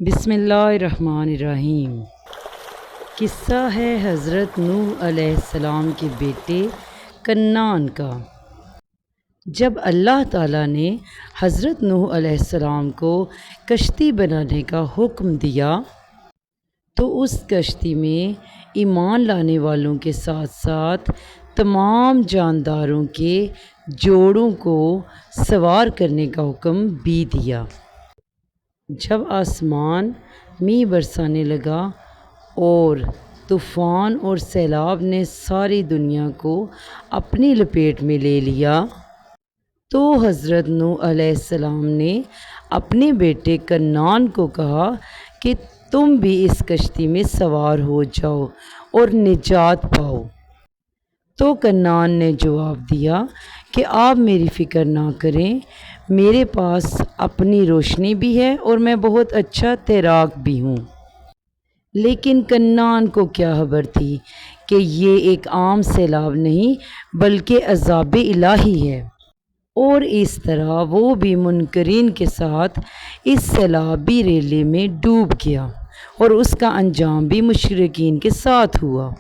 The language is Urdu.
بسم اللہ الرحمن الرحیم۔ قصہ ہے حضرت نوح علیہ السلام کے بیٹے کنعان کا۔ جب اللہ تعالیٰ نے حضرت نوح علیہ السلام کو کشتی بنانے کا حکم دیا تو اس کشتی میں ایمان لانے والوں کے ساتھ ساتھ تمام جانداروں کے جوڑوں کو سوار کرنے کا حکم بھی دیا۔ جب آسمان می برسانے لگا اور طوفان اور سیلاب نے ساری دنیا کو اپنی لپیٹ میں لے لیا تو حضرت نوح علیہ السلام نے اپنے بیٹے کنعان کو کہا کہ تم بھی اس کشتی میں سوار ہو جاؤ اور نجات پاؤ۔ تو کنعان نے جواب دیا کہ آپ میری فکر نہ کریں، میرے پاس اپنی روشنی بھی ہے اور میں بہت اچھا تیراک بھی ہوں۔ لیکن کنعان کو کیا خبر تھی کہ یہ ایک عام سیلاب نہیں بلکہ عذاب الہی ہے، اور اس طرح وہ بھی منکرین کے ساتھ اس سیلابی ریلے میں ڈوب گیا اور اس کا انجام بھی مشرکین کے ساتھ ہوا۔